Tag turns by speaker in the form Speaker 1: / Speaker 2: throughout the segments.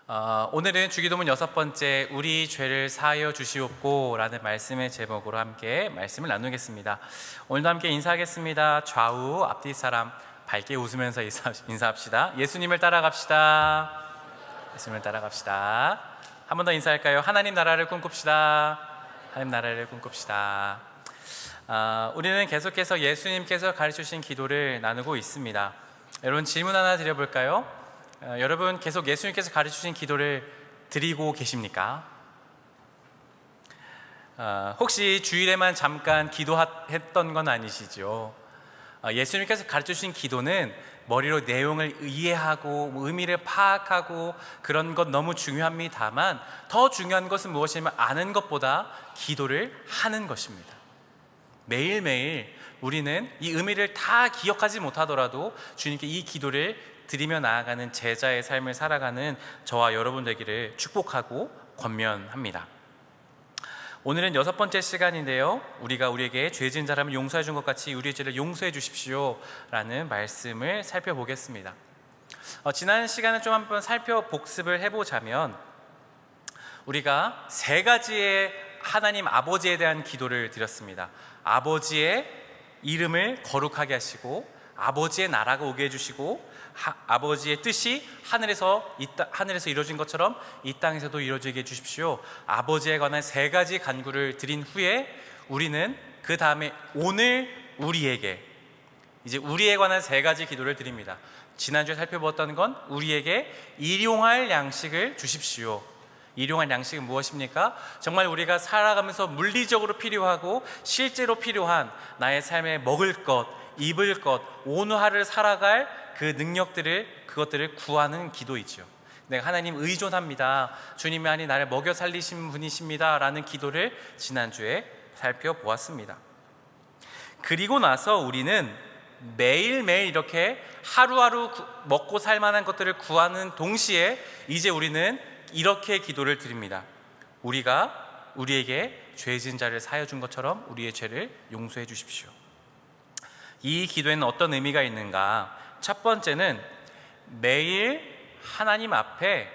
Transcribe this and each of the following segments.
Speaker 1: 오늘은 주기도문 6번째 우리 죄를 사하여 주시옵고 라는 말씀의 제목으로 함께 말씀을 나누겠습니다. 오늘도 함께 인사하겠습니다. 좌우 앞뒤 사람 밝게 웃으면서 인사합시다. 예수님을 따라갑시다. 예수님을 따라갑시다. 한 번 더 인사할까요? 하나님 나라를 꿈꿉시다. 하나님 나라를 꿈꿉시다. 우리는 계속해서 예수님께서 가르쳐주신 기도를 나누고 있습니다. 여러분, 질문 하나 드려볼까요? 여러분, 계속 예수님께서 가르쳐주신 기도를 드리고 계십니까? 혹시 주일에만 잠깐 기도했던 건 아니시죠? 예수님께서 가르쳐주신 기도는 머리로 내용을 이해하고 의미를 파악하고 그런 것 너무 중요합니다만, 더 중요한 것은 무엇이냐면 아는 것보다 기도를 하는 것입니다. 매일매일 우리는 이 의미를 다 기억하지 못하더라도 주님께 이 기도를 드리며 나아가는 제자의 삶을 살아가는 저와 여러분 되기를 축복하고 권면합니다. 오늘은 6번째 시간인데요, 우리가 우리에게 죄 지은 사람을 용서해 준 것 같이 우리의 죄를 용서해 주십시오 라는 말씀을 살펴보겠습니다. 지난 시간에 좀 한번 복습을 해보자면, 우리가 3가지의 하나님 아버지에 대한 기도를 드렸습니다. 아버지의 이름을 거룩하게 하시고, 아버지의 나라가 오게 해주시고, 아버지의 뜻이 하늘에서 이루어진 것처럼 이 땅에서도 이루어지게 해주십시오. 아버지에 관한 3가지 간구를 드린 후에 우리는 그 다음에 오늘 우리에게 우리에 관한 3가지 기도를 드립니다. 지난주에 살펴보았던 건 우리에게 일용할 양식을 주십시오. 일용할 양식은 무엇입니까? 정말 우리가 살아가면서 물리적으로 필요하고 실제로 필요한 나의 삶에 먹을 것, 입을 것, 오늘 살아갈 그 그것들을 구하는 기도이죠. 내가 하나님 의존합니다. 주님이 나를 먹여 살리신 분이십니다 라는 기도를 지난주에 살펴보았습니다. 그리고 나서 우리는 매일매일 이렇게 하루하루 먹고 살 만한 것들을 구하는 동시에 이제 우리는 이렇게 기도를 드립니다. 우리가 우리에게 죄 지은 자를 사하여 준 것처럼 우리의 죄를 용서해 주십시오. 이 기도에는 어떤 의미가 있는가? 첫 번째는 매일 하나님 앞에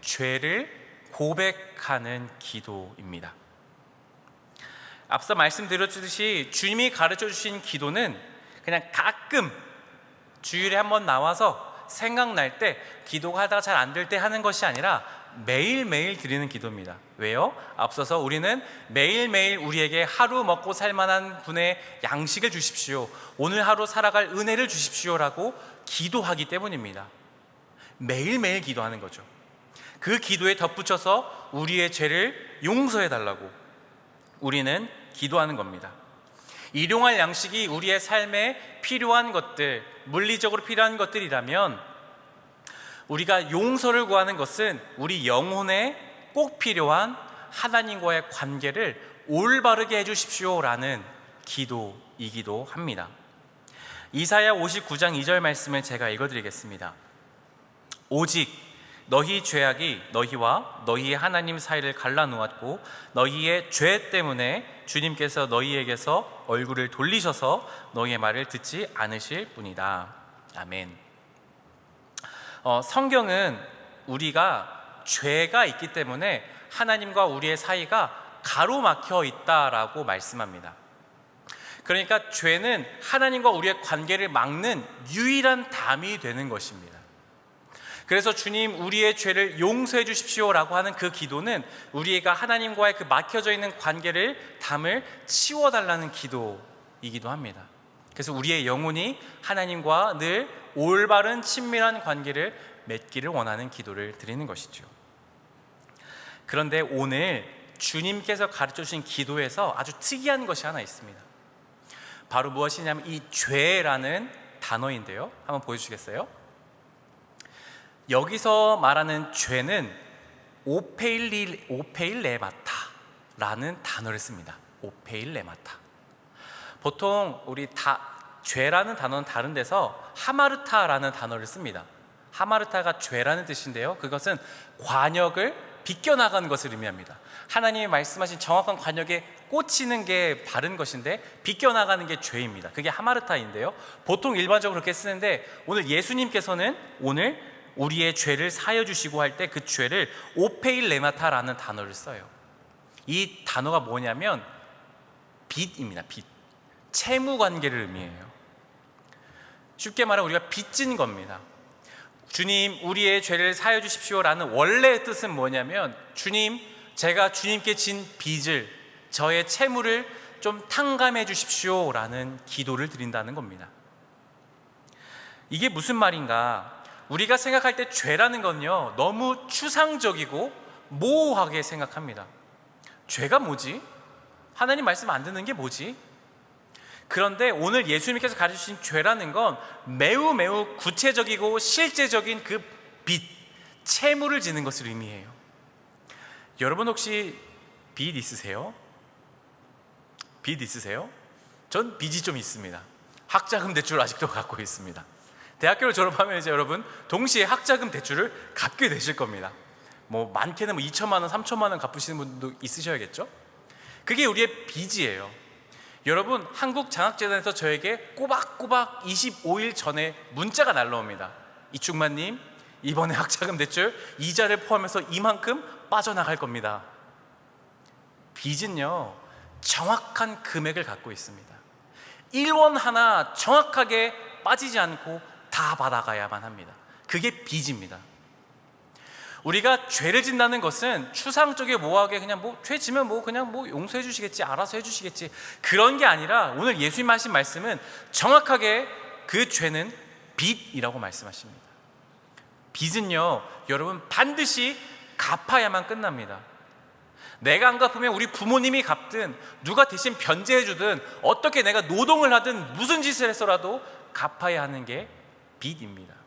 Speaker 1: 죄를 고백하는 기도입니다. 앞서 말씀드렸듯이 주님이 가르쳐 주신 기도는 그냥 가끔 주일에 한번 나와서 생각날 때, 기도가 하다가 잘 안 될 때 하는 것이 아니라 매일매일 드리는 기도입니다. 왜요? 앞서서 우리는 매일매일 우리에게 하루 먹고 살 만한 분의 양식을 주십시오, 오늘 하루 살아갈 은혜를 주십시오 라고 기도하기 때문입니다. 매일매일 기도하는 거죠. 그 기도에 덧붙여서 우리의 죄를 용서해 달라고 우리는 기도하는 겁니다. 일용할 양식이 우리의 삶에 필요한 것들, 물리적으로 필요한 것들이라면, 우리가 용서를 구하는 것은 우리 영혼에 꼭 필요한 하나님과의 관계를 올바르게 해주십시오 라는 기도이기도 합니다. 이사야 59장 2절 말씀을 제가 읽어드리겠습니다. 오직 너희 죄악이 너희와 너희의 하나님 사이를 갈라놓았고, 너희의 죄 때문에 주님께서 너희에게서 얼굴을 돌리셔서 너희의 말을 듣지 않으실 뿐이다. 아멘. 성경은 우리가 죄가 있기 때문에 하나님과 우리의 사이가 가로막혀 있다라고 말씀합니다. 그러니까 죄는 하나님과 우리의 관계를 막는 유일한 담이 되는 것입니다. 그래서 주님, 우리의 죄를 용서해 주십시오 라고 하는 그 기도는 우리가 하나님과의 그 막혀져 있는 담을 치워달라는 기도이기도 합니다. 그래서 우리의 영혼이 하나님과 늘 올바른 친밀한 관계를 맺기를 원하는 기도를 드리는 것이죠. 그런데 오늘 주님께서 가르쳐 주신 기도에서 아주 특이한 것이 하나 있습니다. 바로 무엇이냐면 이 죄라는 단어인데요, 한번 보여주시겠어요? 여기서 말하는 죄는 오페일레마타라는 단어를 씁니다. 오페일레마타. 보통 우리 죄라는 단어는 다른 데서 하마르타라는 단어를 씁니다. 하마르타가 죄라는 뜻인데요, 그것은 관역을 비껴나가는 것을 의미합니다. 하나님이 말씀하신 정확한 관역에 꽂히는 게 바른 것인데 비껴나가는 게 죄입니다. 그게 하마르타인데요, 보통 일반적으로 그렇게 쓰는데 오늘 예수님께서는 우리의 죄를 사여 주시고 할 때 그 죄를 오페일레마타라는 단어를 써요. 이 단어가 뭐냐면 빚입니다. 빚. 채무 관계를 의미해요. 쉽게 말하면 우리가 빚진 겁니다. 주님, 우리의 죄를 사여 주십시오라는 원래의 뜻은 뭐냐면, 주님, 제가 주님께 진 빚을, 저의 채무를 좀 탕감해 주십시오라는 기도를 드린다는 겁니다. 이게 무슨 말인가? 우리가 생각할 때 죄라는 건요, 너무 추상적이고 모호하게 생각합니다. 죄가 뭐지? 하나님 말씀 안 듣는 게 뭐지? 그런데 오늘 예수님께서 가르치신 죄라는 건 매우 매우 구체적이고 실제적인 그 빚, 채무를 지는 것을 의미해요. 여러분 혹시 빚 있으세요? 빚 있으세요? 전 빚이 좀 있습니다. 학자금 대출 아직도 갖고 있습니다. 대학교를 졸업하면 이제 여러분 동시에 학자금 대출을 갚게 되실 겁니다. 뭐 많게는 2천만 원, 3천만 원 갚으시는 분도 있으셔야겠죠? 그게 우리의 빚이에요. 여러분, 한국장학재단에서 저에게 꼬박꼬박 25일 전에 문자가 날라옵니다. 이충만님, 이번에 학자금 대출 이자를 포함해서 이만큼 빠져나갈 겁니다. 빚은요, 정확한 금액을 갖고 있습니다. 1원 하나 정확하게 빠지지 않고 다 받아가야만 합니다. 그게 빚입니다. 우리가 죄를 짓는다는 것은 추상적이고 모호하게 그냥 죄 지면 그냥 용서해 주시겠지, 알아서 해 주시겠지, 그런 게 아니라 오늘 예수님 하신 말씀은 정확하게 그 죄는 빚이라고 말씀하십니다. 빚은요, 여러분 반드시 갚아야만 끝납니다. 내가 안 갚으면 우리 부모님이 갚든 누가 대신 변제해 주든 어떻게 내가 노동을 하든 무슨 짓을 해서라도 갚아야 하는 게 빚입니다.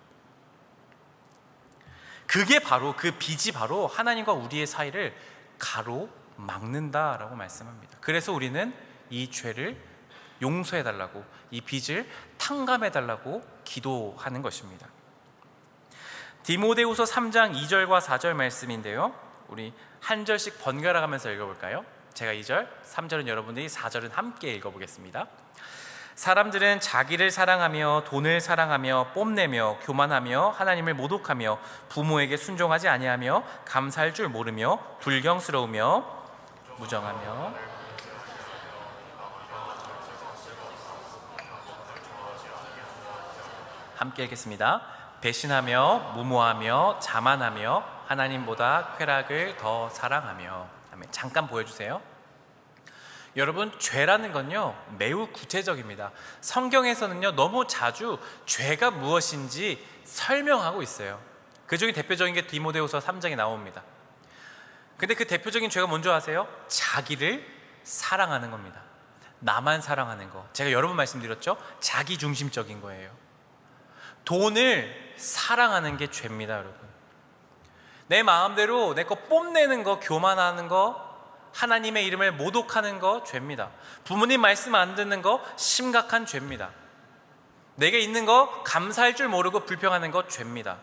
Speaker 1: 그게 바로, 그 빚이 바로 하나님과 우리의 사이를 가로막는다라고 말씀합니다. 그래서 우리는 이 죄를 용서해달라고, 이 빚을 탕감해달라고 기도하는 것입니다. 디모데후서 3장 2절과 4절 말씀인데요, 우리 한 절씩 번갈아 가면서 읽어볼까요? 제가 2절, 3절은 여러분들이, 4절은 함께 읽어보겠습니다. 사람들은 자기를 사랑하며 돈을 사랑하며 뽐내며 교만하며 하나님을 모독하며 부모에게 순종하지 아니하며 감사할 줄 모르며 불경스러우며 무정하며 함께 읽겠습니다. 배신하며 무모하며 자만하며 하나님보다 쾌락을 더 사랑하며. 잠깐 보여주세요. 여러분, 죄라는 건요 매우 구체적입니다. 성경에서는요 너무 자주 죄가 무엇인지 설명하고 있어요. 그 중에 대표적인 게 디모데후서 3장에 나옵니다. 근데 그 대표적인 죄가 뭔지 아세요? 자기를 사랑하는 겁니다. 나만 사랑하는 거. 제가 여러 번 말씀드렸죠? 자기 중심적인 거예요. 돈을 사랑하는 게 죄입니다, 여러분. 내 마음대로 내 거 뽐내는 거, 교만하는 거, 하나님의 이름을 모독하는 거 죄입니다. 부모님 말씀 안 듣는 거 심각한 죄입니다. 내게 있는 거 감사할 줄 모르고 불평하는 거 죄입니다.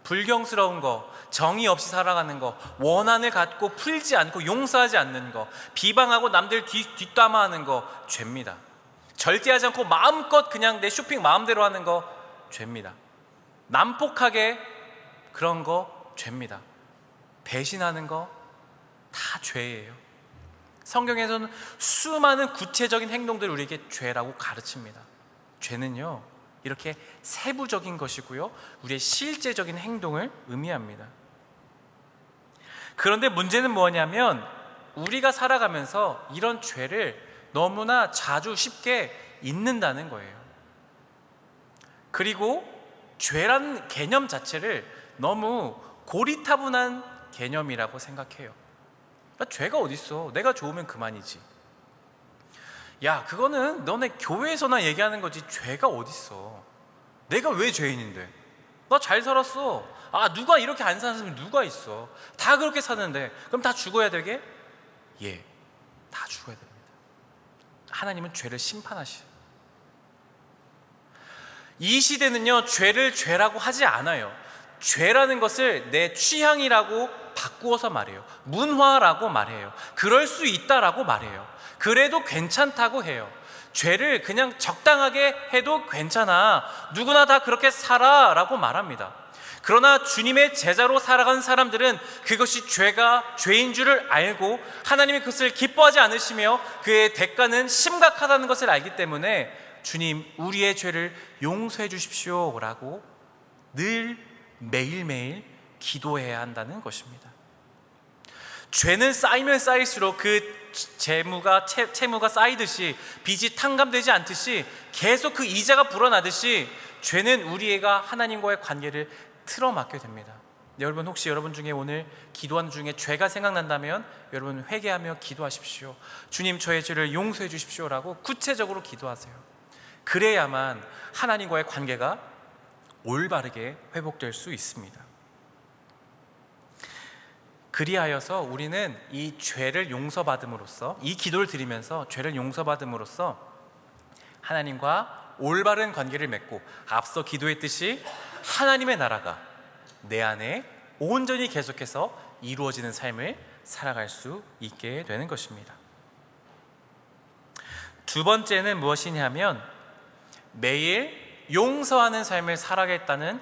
Speaker 1: 불경스러운 거, 정의 없이 살아가는 거, 원한을 갖고 풀지 않고 용서하지 않는 거, 비방하고 남들 뒷담화하는 거 죄입니다. 절제하지 않고 마음껏 그냥 내 쇼핑 마음대로 하는 거 죄입니다. 난폭하게 그런 거 죄입니다. 배신하는 거 다 죄예요. 성경에서는 수많은 구체적인 행동들을 우리에게 죄라고 가르칩니다. 죄는요 이렇게 세부적인 것이고요, 우리의 실제적인 행동을 의미합니다. 그런데 문제는 뭐냐면 우리가 살아가면서 이런 죄를 너무나 자주 쉽게 잊는다는 거예요. 그리고 죄라는 개념 자체를 너무 고리타분한 개념이라고 생각해요. 죄가 어딨어? 내가 좋으면 그만이지. 야, 그거는 너네 교회에서나 얘기하는 거지 죄가 어딨어? 내가 왜 죄인인데? 나 잘 살았어. 아, 누가 이렇게 안 사는 사람이 누가 있어? 다 그렇게 사는데 그럼 다 죽어야 되게? 예, 다 죽어야 됩니다. 하나님은 죄를 심판하시죠. 이 시대는요 죄를 죄라고 하지 않아요. 죄라는 것을 내 취향이라고 바꾸어서 말해요. 문화라고 말해요. 그럴 수 있다라고 말해요. 그래도 괜찮다고 해요. 죄를 그냥 적당하게 해도 괜찮아, 누구나 다 그렇게 살아 라고 말합니다. 그러나 주님의 제자로 살아간 사람들은 그것이 죄인 줄을 알고 하나님이 그것을 기뻐하지 않으시며 그의 대가는 심각하다는 것을 알기 때문에 주님, 우리의 죄를 용서해 주십시오 라고 늘 매일매일 기도해야 한다는 것입니다. 죄는 쌓이면 쌓일수록 그 채무가 쌓이듯이 빚이 탕감되지 않듯이 계속 그 이자가 불어나듯이 죄는 우리가 하나님과의 관계를 틀어막게 됩니다. 여러분, 혹시 여러분 중에 오늘 기도하는 중에 죄가 생각난다면 여러분 회개하며 기도하십시오. 주님, 저의 죄를 용서해 주십시오 라고 구체적으로 기도하세요. 그래야만 하나님과의 관계가 올바르게 회복될 수 있습니다. 그리하여서 우리는 이 죄를 용서받음으로써, 이 기도를 드리면서 죄를 용서받음으로써 하나님과 올바른 관계를 맺고, 앞서 기도했듯이 하나님의 나라가 내 안에 온전히 계속해서 이루어지는 삶을 살아갈 수 있게 되는 것입니다. 두 번째는 무엇이냐면 매일 용서하는 삶을 살아가겠다는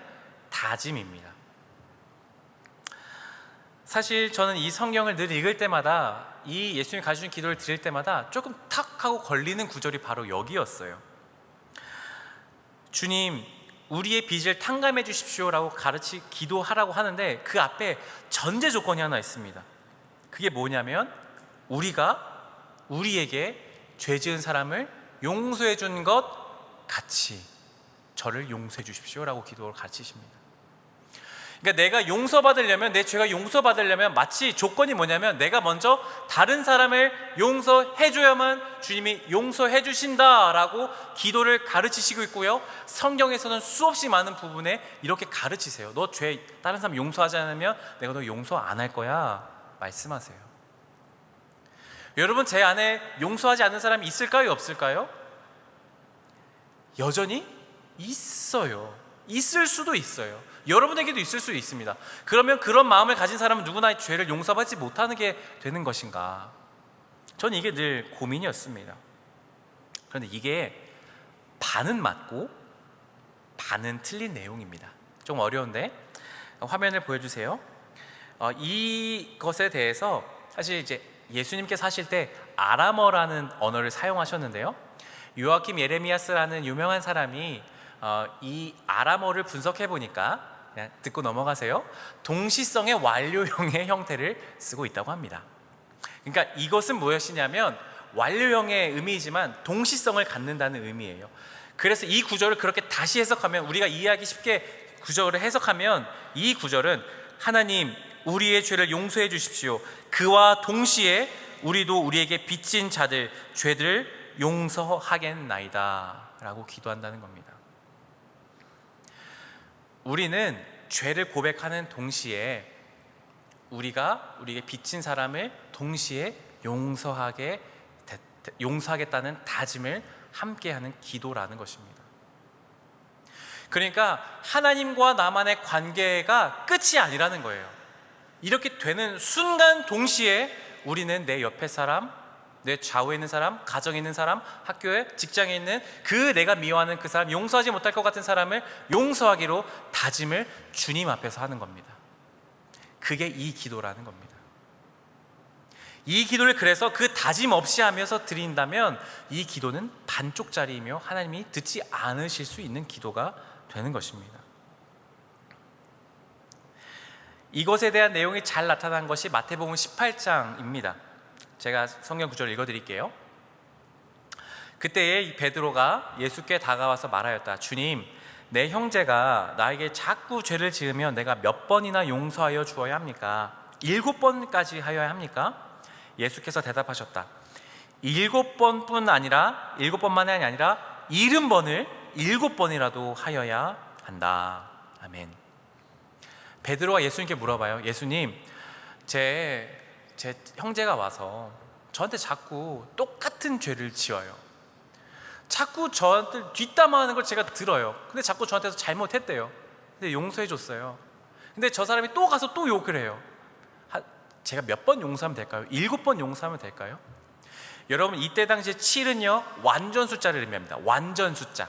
Speaker 1: 다짐입니다. 사실 저는 이 성경을 늘 읽을 때마다, 이 예수님이 가르치신 기도를 드릴 때마다 조금 탁 하고 걸리는 구절이 바로 여기였어요. 주님, 우리의 빚을 탕감해 주십시오 라고 기도하라고 하는데 그 앞에 전제 조건이 하나 있습니다. 그게 뭐냐면 우리가 우리에게 죄 지은 사람을 용서해 준 것 같이 저를 용서해 주십시오 라고 기도를 가르치십니다. 그러니까 내가 용서받으려면, 내 죄가 용서받으려면 마치 조건이 뭐냐면 내가 먼저 다른 사람을 용서해 줘야만 주님이 용서해 주신다라고 기도를 가르치시고 있고요, 성경에서는 수없이 많은 부분에 이렇게 가르치세요. 너 죄 다른 사람 용서하지 않으면 내가 너 용서 안 할 거야 말씀하세요. 여러분, 제 안에 용서하지 않는 사람이 있을까요, 없을까요? 여전히 있어요. 있을 수도 있어요. 여러분에게도 있을 수 있습니다. 그러면 그런 마음을 가진 사람은 누구나 죄를 용서받지 못하는 게 되는 것인가? 저는 이게 늘 고민이었습니다. 그런데 이게 반은 맞고 반은 틀린 내용입니다. 좀 어려운데 화면을 보여주세요. 이것에 대해서 사실 이제 예수님께서 하실 때 아람어라는 언어를 사용하셨는데요, 요아킴 예레미야스라는 유명한 사람이 이 아람어를 분석해 보니까, 그냥 듣고 넘어가세요, 동시성의 완료형의 형태를 쓰고 있다고 합니다. 그러니까 이것은 무엇이냐면 완료형의 의미이지만 동시성을 갖는다는 의미예요. 그래서 이 구절을 그렇게 다시 해석하면, 우리가 이해하기 쉽게 구절을 해석하면, 이 구절은 하나님, 우리의 죄를 용서해 주십시오. 그와 동시에 우리도 우리에게 빚진 자들 죄들을 용서하겠나이다 라고 기도한다는 겁니다. 우리는 죄를 고백하는 동시에 우리에게 빚진 사람을 동시에 용서하겠다는 다짐을 함께하는 기도라는 것입니다. 그러니까 하나님과 나만의 관계가 끝이 아니라는 거예요. 이렇게 되는 순간 동시에 우리는 내 옆에 사람, 내 좌우에 있는 사람, 가정에 있는 사람, 학교에, 직장에 있는 그 내가 미워하는 그 사람, 용서하지 못할 것 같은 사람을 용서하기로 다짐을 주님 앞에서 하는 겁니다. 그게 이 기도라는 겁니다. 이 기도를 그래서 그 다짐 없이 하면서 드린다면 이 기도는 반쪽짜리이며 하나님이 듣지 않으실 수 있는 기도가 되는 것입니다. 이것에 대한 내용이 잘 나타난 것이 마태복음 18장입니다. 제가 성경 구절을 읽어드릴게요. 그때에 베드로가 예수께 다가와서 말하였다. 주님, 내 형제가 나에게 자꾸 죄를 지으면 내가 몇 번이나 용서하여 주어야 합니까? 7번까지 하여야 합니까? 예수께서 대답하셨다. 7번뿐 아니라 7번만이 아니라 70번을 7번이라도 하여야 한다. 아멘. 베드로가 예수님께 물어봐요. 예수님, 제 형제가 와서 저한테 자꾸 똑같은 죄를 지어요. 자꾸 저한테 뒷담화하는 걸 제가 들어요. 근데 자꾸 저한테서 잘못했대요. 근데 용서해 줬어요. 근데 저 사람이 또 가서 또 욕을 해요. 제가 몇 번 용서하면 될까요? 7번 용서하면 될까요? 여러분, 이때 당시에 7은요 완전 숫자를 의미합니다. 완전 숫자.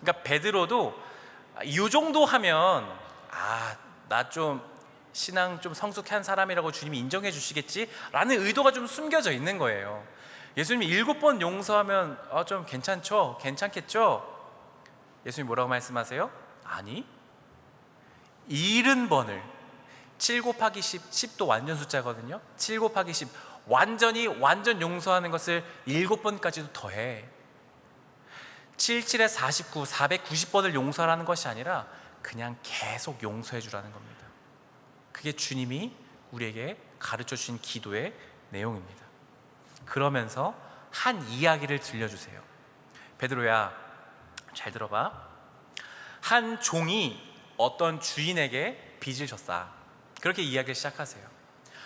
Speaker 1: 그러니까 베드로도 이 정도 하면 나 좀 신앙 좀 성숙한 사람이라고 주님이 인정해 주시겠지라는 의도가 좀 숨겨져 있는 거예요. 예수님이 7번 용서하면 좀 괜찮죠? 괜찮겠죠? 예수님이 뭐라고 말씀하세요? 아니, 70번을 7 곱하기 10, 10도 완전 숫자거든요. 7 곱하기 10 완전 용서하는 것을 7번까지도 더해. 7, 7에 49, 490번을 용서하라는 것이 아니라 그냥 계속 용서해 주라는 겁니다. 그게 주님이 우리에게 가르쳐 주신 기도의 내용입니다. 그러면서 한 이야기를 들려주세요. 베드로야, 잘 들어봐. 한 종이 어떤 주인에게 빚을 졌다. 그렇게 이야기를 시작하세요.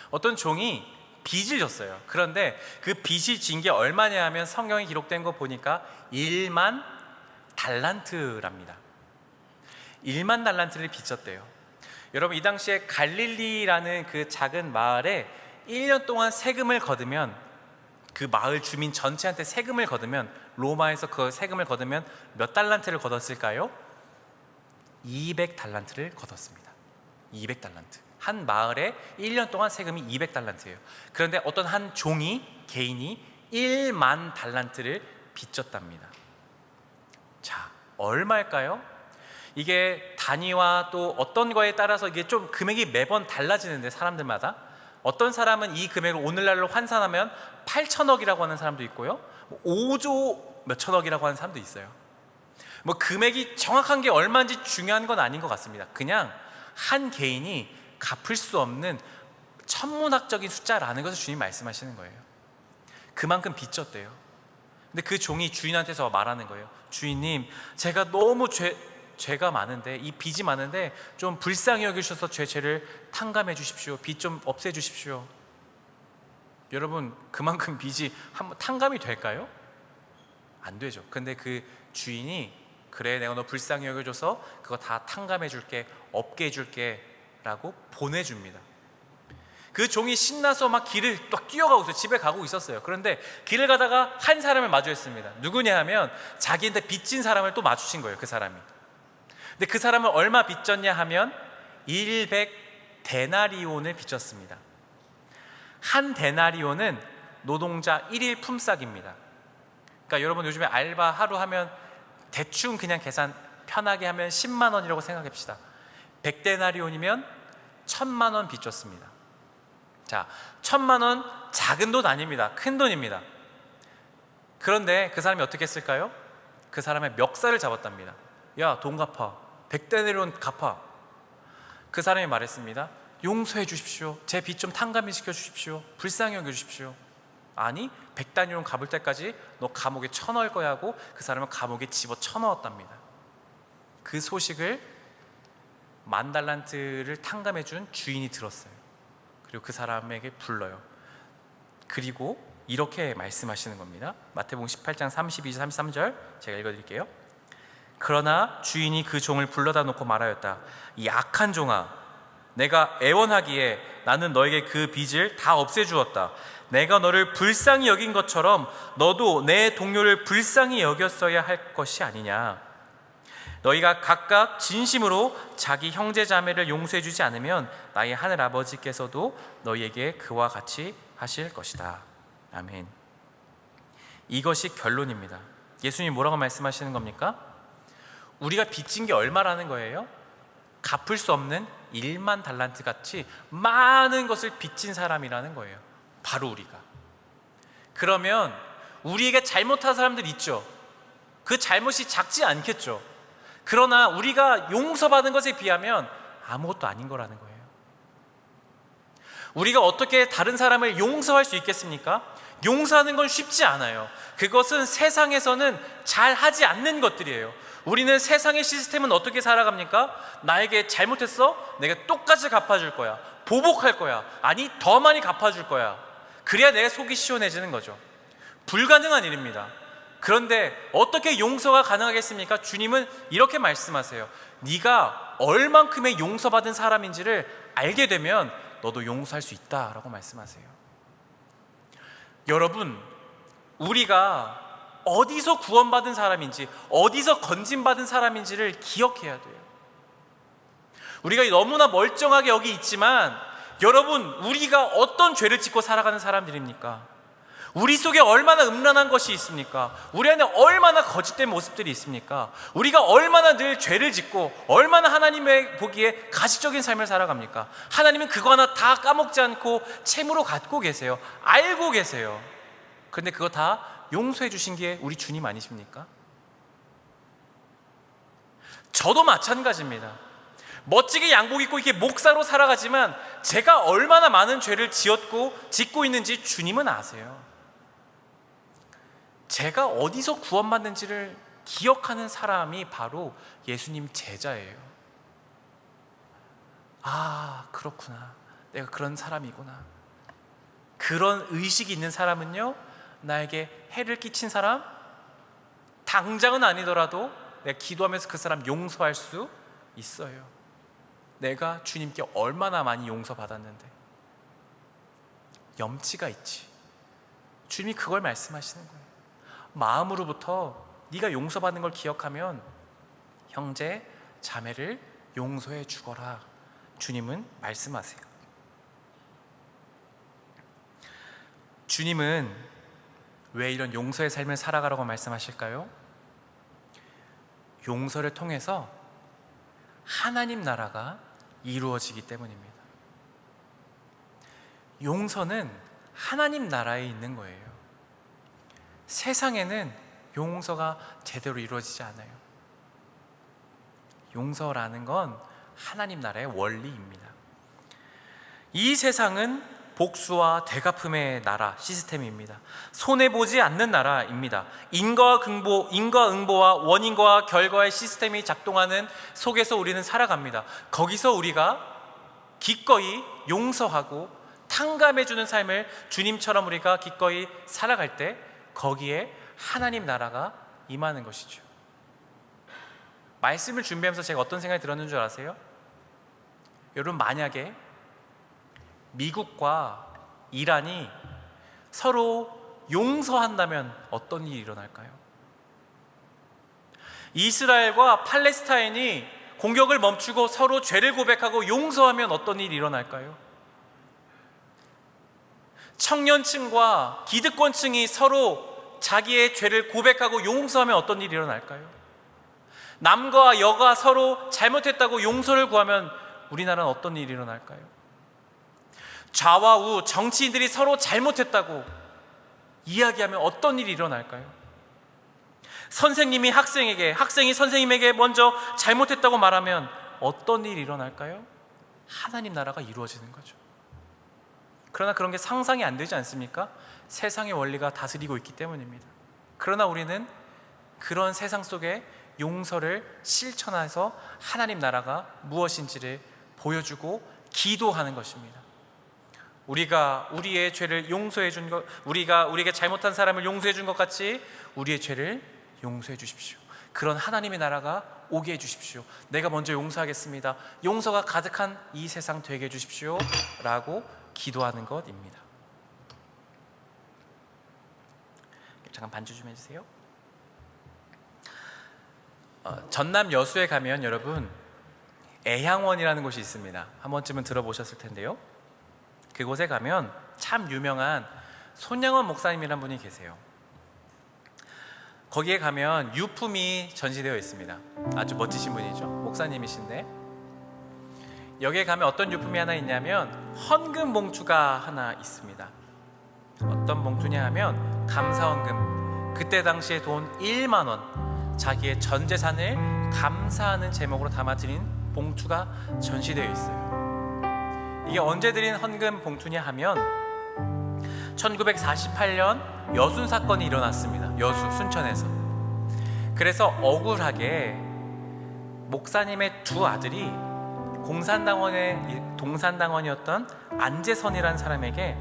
Speaker 1: 어떤 종이 빚을 졌어요. 그런데 그 빚이 진 게 얼마냐 하면 성경에 기록된 거 보니까 1만 달란트랍니다. 1만 달란트를 빚졌대요. 여러분, 이 당시에 갈릴리라는 그 작은 마을에 1년 동안 세금을 거두면, 그 마을 주민 전체한테 세금을 거두면, 로마에서 그 세금을 거두면 몇 달란트를 거뒀을까요? 200달란트를 거뒀습니다. 200달란트. 한 마을에 1년 동안 세금이 200달란트예요. 그런데 어떤 한 종이, 개인이 1만 달란트를 빚졌답니다. 자, 얼마일까요? 이게 단위와 또 어떤 거에 따라서 이게 좀 금액이 매번 달라지는데, 사람들마다 어떤 사람은 이 금액을 오늘날로 환산하면 8천억이라고 하는 사람도 있고요, 5조 몇천억이라고 하는 사람도 있어요. 뭐 금액이 정확한 게 얼마인지 중요한 건 아닌 것 같습니다. 그냥 한 개인이 갚을 수 없는 천문학적인 숫자라는 것을 주님 말씀하시는 거예요. 그만큼 빚졌대요. 근데 그 종이 주인한테서 말하는 거예요. 주인님, 제가 너무 죄가 많은데, 이 빚이 많은데 좀 불쌍히 여기셔서 죄를 탕감해 주십시오. 빚 좀 없애 주십시오. 여러분, 그만큼 빚이 한번 탕감이 될까요? 안 되죠. 근데 그 주인이, 그래, 내가 너 불쌍히 여겨줘서 그거 다 탕감해 줄게, 없게 해줄게 라고 보내줍니다. 그 종이 신나서 막 길을 막 뛰어가고 있어요. 집에 가고 있었어요. 그런데 길을 가다가 한 사람을 마주했습니다. 누구냐 하면 자기한테 빚진 사람을 또 마주친 거예요. 그 사람이. 근데 그 사람은 얼마 빚졌냐 하면 100데나리온을 빚졌습니다. 한 데나리온은 노동자 1일 품삯입니다. 그러니까 여러분, 요즘에 알바 하루 하면 대충 그냥 계산 편하게 하면 10만 원이라고 생각합시다. 100데나리온이면 1000만 원 빚졌습니다. 자, 1000만 원 작은 돈 아닙니다. 큰 돈입니다. 그런데 그 사람이 어떻게 했을까요? 그 사람의 멱살을 잡았답니다. 야, 돈 갚아. 100데나리온 갚아. 그 사람이 말했습니다. 용서해 주십시오. 제 빚 좀 탕감해 시켜 주십시오. 불쌍히 여겨 주십시오. 아니, 100데나리온 갚을 때까지 너 감옥에 쳐넣을 거야 하고 그 사람을 감옥에 집어 쳐넣었답니다. 그 소식을 10,000달란트를 탕감해 준 주인이 들었어요. 그리고 그 사람에게 불러요. 그리고 이렇게 말씀하시는 겁니다. 마태복음 18장 32절 33절 제가 읽어드릴게요. 그러나 주인이 그 종을 불러다 놓고 말하였다. 이 악한 종아, 내가 애원하기에 나는 너에게 그 빚을 다 없애주었다. 내가 너를 불쌍히 여긴 것처럼 너도 내 동료를 불쌍히 여겼어야 할 것이 아니냐. 너희가 각각 진심으로 자기 형제 자매를 용서해 주지 않으면 나의 하늘 아버지께서도 너희에게 그와 같이 하실 것이다. 아멘. 이것이 결론입니다. 예수님이 뭐라고 말씀하시는 겁니까? 우리가 빚진 게 얼마라는 거예요? 갚을 수 없는 1만 달란트 같이 많은 것을 빚진 사람이라는 거예요. 바로 우리가. 그러면 우리에게 잘못한 사람들 있죠. 그 잘못이 작지 않겠죠. 그러나 우리가 용서받은 것에 비하면 아무것도 아닌 거라는 거예요. 우리가 어떻게 다른 사람을 용서할 수 있겠습니까? 용서하는 건 쉽지 않아요. 그것은 세상에서는 잘 하지 않는 것들이에요. 우리는 세상의 시스템은 어떻게 살아갑니까? 나에게 잘못했어? 내가 똑같이 갚아줄 거야. 보복할 거야. 아니, 더 많이 갚아줄 거야. 그래야 내 속이 시원해지는 거죠. 불가능한 일입니다. 그런데 어떻게 용서가 가능하겠습니까? 주님은 이렇게 말씀하세요. 네가 얼만큼의 용서받은 사람인지를 알게 되면 너도 용서할 수 있다라고 말씀하세요. 여러분, 우리가 어디서 구원받은 사람인지, 어디서 건진받은 사람인지를 기억해야 돼요. 우리가 너무나 멀쩡하게 여기 있지만 여러분, 우리가 어떤 죄를 짓고 살아가는 사람들입니까? 우리 속에 얼마나 음란한 것이 있습니까? 우리 안에 얼마나 거짓된 모습들이 있습니까? 우리가 얼마나 늘 죄를 짓고 얼마나 하나님의 보기에 가시적인 삶을 살아갑니까? 하나님은 그거 하나 다 까먹지 않고 채무로 갖고 계세요. 알고 계세요. 그런데 그거 다 용서해 주신 게 우리 주님 아니십니까? 저도 마찬가지입니다. 멋지게 양복 입고 이렇게 목사로 살아가지만 제가 얼마나 많은 죄를 짓고 있는지 주님은 아세요. 제가 어디서 구원받는지를 기억하는 사람이 바로 예수님 제자예요. 아, 그렇구나. 내가 그런 사람이구나. 그런 의식이 있는 사람은요, 나에게 해를 끼친 사람, 당장은 아니더라도 내가 기도하면서 그 사람 용서할 수 있어요. 내가 주님께 얼마나 많이 용서받았는데. 염치가 있지. 주님이 그걸 말씀하시는 거예요. 마음으로부터 네가 용서받는 걸 기억하면 형제, 자매를 용서해 주거라. 주님은 말씀하세요. 주님은 왜 이런 용서의 삶을 살아가라고 말씀하실까요? 용서를 통해서 하나님 나라가 이루어지기 때문입니다. 용서는 하나님 나라에 있는 거예요. 세상에는 용서가 제대로 이루어지지 않아요. 용서라는 건 하나님 나라의 원리입니다. 이 세상은 복수와 대갚음의 나라 시스템입니다. 손해보지 않는 나라입니다. 인과 응보와 원인과 결과의 시스템이 작동하는 속에서 우리는 살아갑니다. 거기서 우리가 기꺼이 용서하고 탕감해주는 삶을 주님처럼 우리가 기꺼이 살아갈 때 거기에 하나님 나라가 임하는 것이죠. 말씀을 준비하면서 제가 어떤 생각이 들었는 줄 아세요? 여러분, 만약에 미국과 이란이 서로 용서한다면 어떤 일이 일어날까요? 이스라엘과 팔레스타인이 공격을 멈추고 서로 죄를 고백하고 용서하면 어떤 일이 일어날까요? 청년층과 기득권층이 서로 자기의 죄를 고백하고 용서하면 어떤 일이 일어날까요? 남과 여가 서로 잘못했다고 용서를 구하면 우리나라는 어떤 일이 일어날까요? 좌와 우 정치인들이 서로 잘못했다고 이야기하면 어떤 일이 일어날까요? 선생님이 학생에게, 학생이 선생님에게 먼저 잘못했다고 말하면 어떤 일이 일어날까요? 하나님 나라가 이루어지는 거죠. 그러나 그런 게 상상이 안 되지 않습니까? 세상의 원리가 다스리고 있기 때문입니다. 그러나 우리는 그런 세상 속에 용서를 실천해서 하나님 나라가 무엇인지를 보여주고 기도하는 것입니다. 우리가 우리의 죄를 용서해 준 것, 우리가 우리에게 잘못한 사람을 용서해 준 것 같이 우리의 죄를 용서해 주십시오. 그런 하나님의 나라가 오게 해 주십시오. 내가 먼저 용서하겠습니다. 용서가 가득한 이 세상 되게 해 주십시오 라고 기도하는 것입니다. 잠깐 반주 좀 해주세요. 전남 여수에 가면 여러분 애향원이라는 곳이 있습니다. 한 번쯤은 들어보셨을 텐데요. 그곳에 가면 참 유명한 손양원 목사님이란 분이 계세요. 거기에 가면 유품이 전시되어 있습니다. 아주 멋지신 분이죠. 목사님이신데 여기에 가면 어떤 유품이 하나 있냐면 헌금 봉투가 하나 있습니다. 어떤 봉투냐 하면 감사헌금, 그때 당시에 돈 1만 원, 자기의 전 재산을 감사하는 제목으로 담아드린 봉투가 전시되어 있어요. 이게 언제 드린 헌금 봉투냐 하면 1948년 여순 사건이 일어났습니다. 여수 순천에서. 그래서 억울하게 목사님의 두 아들이 동산당원이었던 안재선이라는 사람에게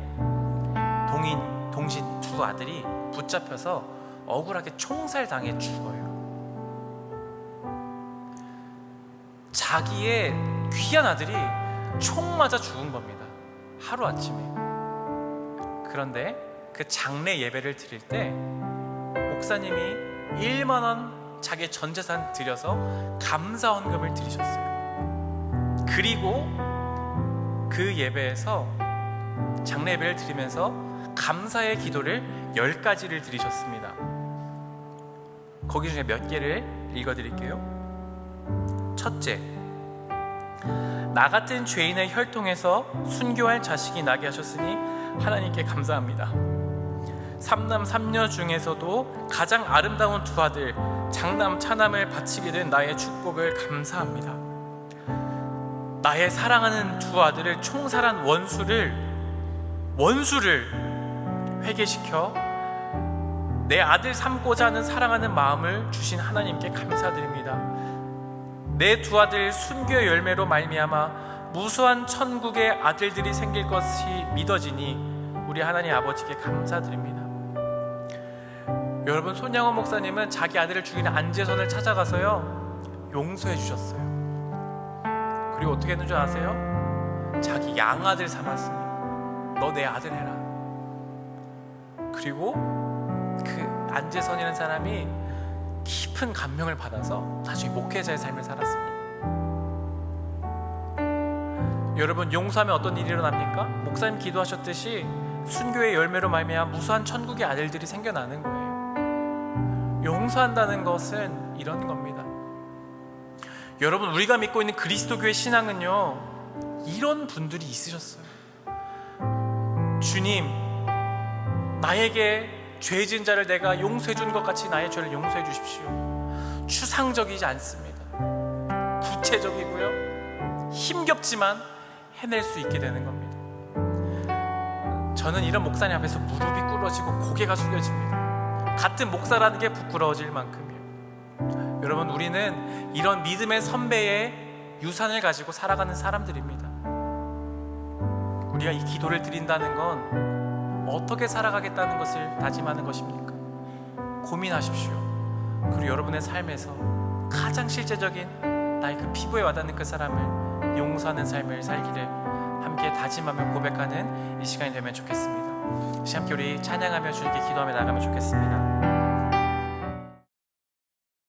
Speaker 1: 동신 두 아들이 붙잡혀서 억울하게 총살당해 죽어요. 자기의 귀한 아들이 총 맞아 죽은 겁니다. 하루아침에. 그런데 그 장례 예배를 드릴 때 목사님이 1만 원 자기의 전 재산 들여서 감사 헌금을 드리셨어요. 그리고 그 예배에서 장례 예배를 드리면서 감사의 기도를 10가지를 드리셨습니다. 거기 중에 몇 개를 읽어드릴게요. 첫째, 나 같은 죄인의 혈통에서 순교할 자식이 나게 하셨으니 하나님께 감사합니다. 3남 3녀 중에서도 가장 아름다운 두 아들 장남 차남을 바치게 된 나의 축복을 감사합니다. 나의 사랑하는 두 아들을 총살한 원수를 회개시켜 내 아들 삼고자 하는 사랑하는 마음을 주신 하나님께 감사드립니다. 내 두 아들 순교의 열매로 말미암아 무수한 천국의 아들들이 생길 것이 믿어지니 우리 하나님 아버지께 감사드립니다. 여러분, 손양원 목사님은 자기 아들을 죽이는 안재선을 찾아가서요 용서해 주셨어요. 그리고 어떻게 했는 줄 아세요? 자기 양아들 삼았으니 너 내 아들 해라. 그리고 그 안재선이라는 사람이 깊은 감명을 받아서 나중에 목회자의 삶을 살았습니다. 여러분, 용서하면 어떤 일이 일어납니까? 목사님 기도하셨듯이 순교의 열매로 말미암아 무수한 천국의 아들들이 생겨나는 거예요. 용서한다는 것은 이런 겁니다. 여러분, 우리가 믿고 있는 그리스도교의 신앙은요 이런 분들이 있으셨어요. 주님, 나에게 죄 지은 자를 내가 용서해 준 것 같이 나의 죄를 용서해 주십시오. 추상적이지 않습니다. 구체적이고요, 힘겹지만 해낼 수 있게 되는 겁니다. 저는 이런 목사님 앞에서 무릎이 꿇어지고 고개가 숙여집니다. 같은 목사라는 게 부끄러워질 만큼이요. 여러분, 우리는 이런 믿음의 선배의 유산을 가지고 살아가는 사람들입니다. 우리가 이 기도를 드린다는 건 어떻게 살아가겠다는 것을 다짐하는 것입니까? 고민하십시오. 그리고 여러분의 삶에서 가장 실제적인 나의 그 피부에 와닿는 그 사람을 용서하는 삶을 살기를 함께 다짐하며 고백하는 이 시간이 되면 좋겠습니다. 함께 우리 찬양하며 주님께 기도하며 나가면 좋겠습니다.